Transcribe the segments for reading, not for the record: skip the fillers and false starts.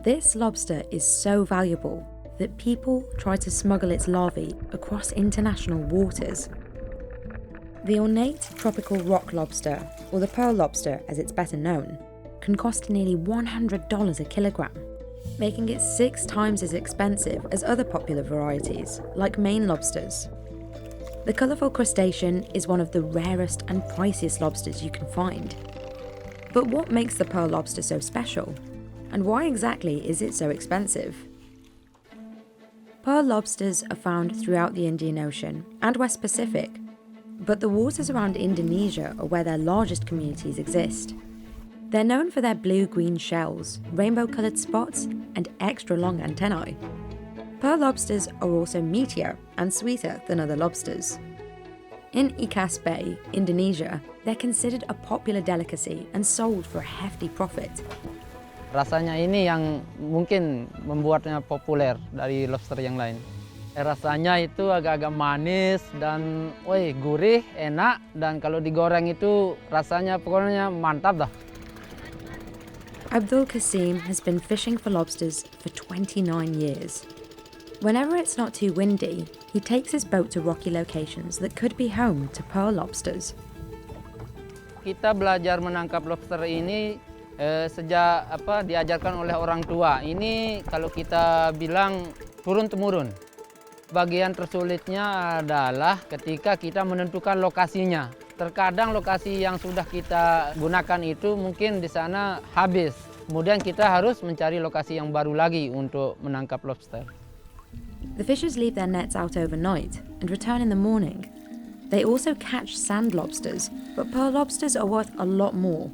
This lobster is so valuable that people try to smuggle its larvae across international waters. The ornate tropical rock lobster, or the pearl lobster as it's better known, can cost nearly $100 a kilogram, making it 6 times as expensive as other popular varieties, like Maine lobsters. The colourful crustacean is one of the rarest and priciest lobsters you can find. But what makes the pearl lobster so special? And why exactly is it so expensive? Pearl lobsters are found throughout the Indian Ocean and West Pacific, but the waters around Indonesia are where their largest communities exist. They're known for their blue-green shells, rainbow-coloured spots, and extra long antennae. Pearl lobsters are also meatier and sweeter than other lobsters. In Ikas Bay, Indonesia, they're considered a popular delicacy and sold for a hefty profit. Rasanya ini yang mungkin membuatnya populer dari lobster yang lain. Rasanya itu agak-agak manis dan gurih, enak, dan kalau digoreng itu rasanya pokoknya mantap dah. Abdul Qasim has been fishing for lobsters for 29 years. Whenever it's not too windy, he takes his boat to rocky locations that could be home to pearl lobsters. Kita belajar menangkap lobster ini sejak diajarkan oleh orang tua. Ini kalau kita bilang turun-temurun. Bagian tersulitnya adalah ketika kita menentukan lokasinya. Terkadang lokasi yang sudah kita gunakan itu mungkin di sana habis. Kemudian kita harus mencari lokasi yang baru lagi untuk menangkap lobster. The fishers leave their nets out overnight and return in the morning. They also catch sand lobsters, but pearl lobsters are worth a lot more.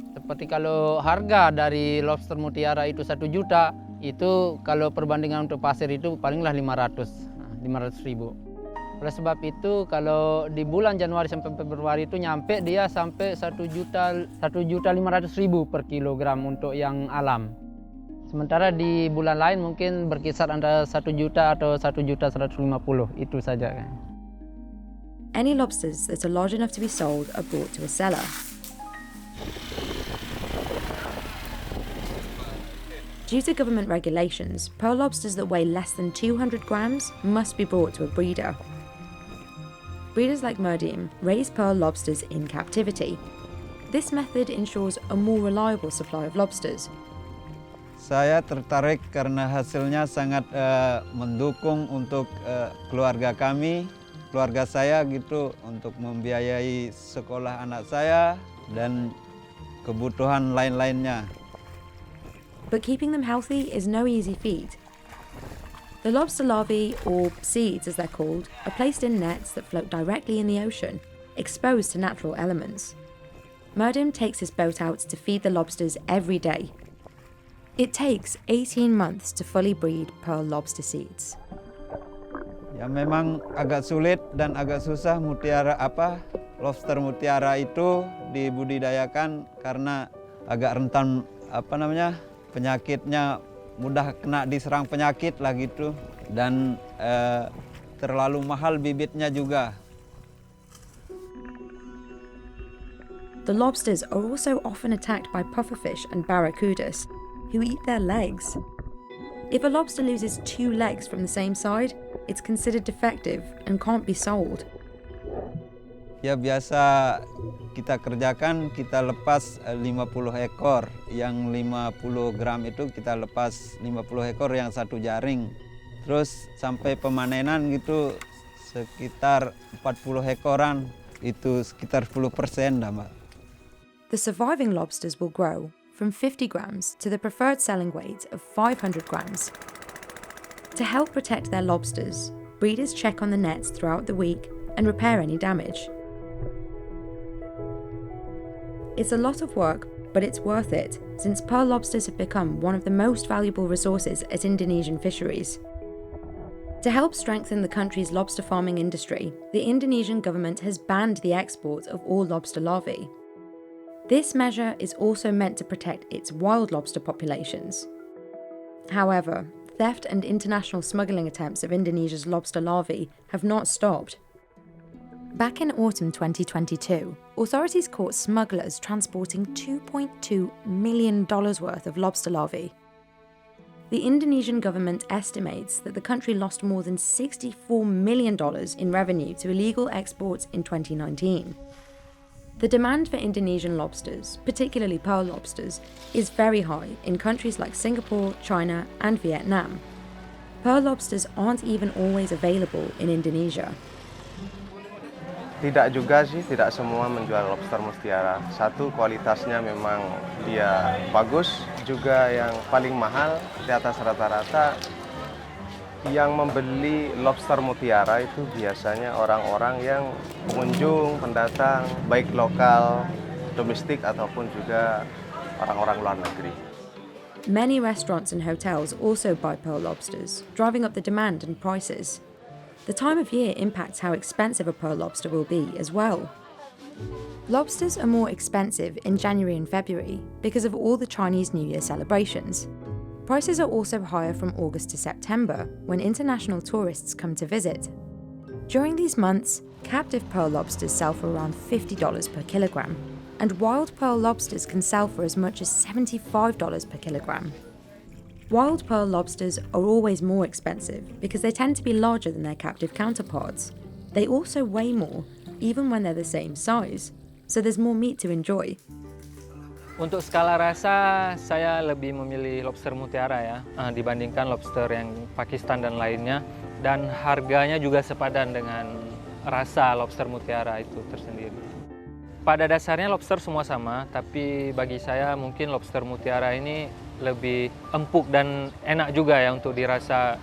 Seperti kalau harga dari lobster mutiara itu 1 juta, itu kalau perbandingan untuk pasir itu palinglah 500.000. Oleh sebab itu kalau di bulan Januari sampai Februari itu nyampe dia sampai 1.500.000 per kilogram untuk yang alam. Sementara di bulan lain mungkin berkisar antara 1 juta atau 1.150.000 itu saja. Any lobsters that are large enough to be sold are brought to a seller. Due to government regulations, pearl lobsters that weigh less than 200 grams must be brought to a breeder. Breeders like Merdim raise pearl lobsters in captivity. This method ensures a more reliable supply of lobsters. Saya tertarik karena hasilnya sangat mendukung untuk keluarga kami, keluarga saya gitu, untuk membiayai sekolah anak saya dan kebutuhan lain-lainnya. But keeping them healthy is no easy feat. The lobster larvae, or seeds as they're called, are placed in nets that float directly in the ocean, exposed to natural elements. Merdim takes his boat out to feed the lobsters every day. It takes 18 months to fully breed pearl lobster seeds. Ya memang agak sulit dan agak susah lobster mutiara itu dibudidayakan karena agak rentan penyakitnya, mudah kena diserang penyakit lah gitu, dan terlalu mahal bibitnya juga. The lobsters are also often attacked by pufferfish and barracudas, who eat their legs. If a lobster loses 2 legs from the same side, it's considered defective and can't be sold. Ya biasa kita kerjakan, kita lepas 50 ekor. Yang 50 gram itu kita lepas 50 ekor yang 1 jaring. Terus sampai pemanenan gitu sekitar 40 ekoran, itu sekitar 10% dah, Mbak. The surviving lobsters will grow from 50 grams to the preferred selling weight of 500 grams. To help protect their lobsters, breeders check on the nets throughout the week and repair any damage. It's a lot of work, but it's worth it, since pearl lobsters have become one of the most valuable resources at Indonesian fisheries. To help strengthen the country's lobster farming industry, the Indonesian government has banned the export of all lobster larvae. This measure is also meant to protect its wild lobster populations. However, theft and international smuggling attempts of Indonesia's lobster larvae have not stopped. Back in autumn 2022, authorities caught smugglers transporting $2.2 million worth of lobster larvae. The Indonesian government estimates that the country lost more than $64 million in revenue to illegal exports in 2019. The demand for Indonesian lobsters, particularly pearl lobsters, is very high in countries like Singapore, China, and Vietnam. Pearl lobsters aren't even always available in Indonesia. Tidak juga sih, tidak semua menjual lobster mutiara. Satu, kualitasnya memang dia bagus, juga yang paling mahal di atas rata-rata yang membeli lobster mutiara itu biasanya orang-orang yang pengunjung, pendatang, baik lokal, domestik ataupun juga orang-orang luar negeri. Many restaurants and hotels also buy pearl lobsters, driving up the demand and prices. The time of year impacts how expensive a pearl lobster will be as well. Lobsters are more expensive in January and February because of all the Chinese New Year celebrations. Prices are also higher from August to September, when international tourists come to visit. During these months, captive pearl lobsters sell for around $50 per kilogram, and wild pearl lobsters can sell for as much as $75 per kilogram. Wild pearl lobsters are always more expensive because they tend to be larger than their captive counterparts. They also weigh more, even when they're the same size, so there's more meat to enjoy. Untuk skala rasa, saya lebih memilih lobster mutiara ya, dibandingkan lobster yang Pakistan dan lainnya. Dan harganya juga sepadan dengan rasa lobster mutiara itu tersendiri. Pada dasarnya lobster semua sama, tapi bagi saya mungkin lobster mutiara ini lebih empuk dan enak juga ya untuk dirasa.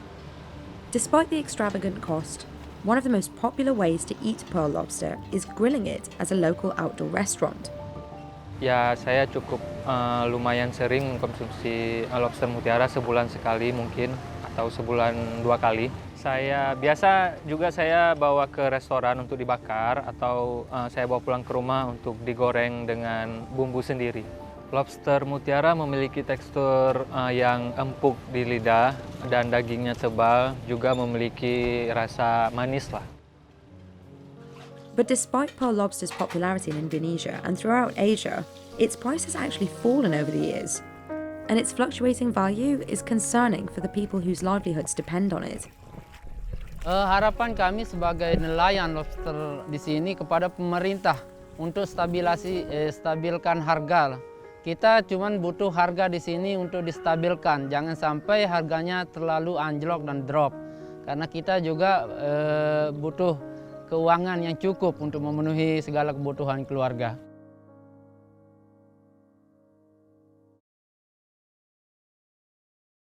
Despite the extravagant cost, one of the most popular ways to eat pearl lobster is grilling it at a local outdoor restaurant. Ya, saya cukup lumayan sering mengkonsumsi lobster mutiara sebulan sekali mungkin, atau sebulan 2 kali. Biasa juga saya bawa ke restoran untuk dibakar, atau saya bawa pulang ke rumah untuk digoreng dengan bumbu sendiri. Lobster mutiara memiliki tekstur yang empuk di lidah dan dagingnya tebal, juga memiliki rasa manis lah. But despite pearl lobster's popularity in Indonesia and throughout Asia, its price has actually fallen over the years. And its fluctuating value is concerning for the people whose livelihoods depend on it. Harapan kami sebagai nelayan lobster di sini kepada pemerintah untuk stabilkan harga. Kita cuma butuh harga di sini untuk distabilkan, jangan sampai harganya terlalu anjlok dan drop. Karena kita juga butuh keuangan yang cukup untuk memenuhi segala kebutuhan keluarga.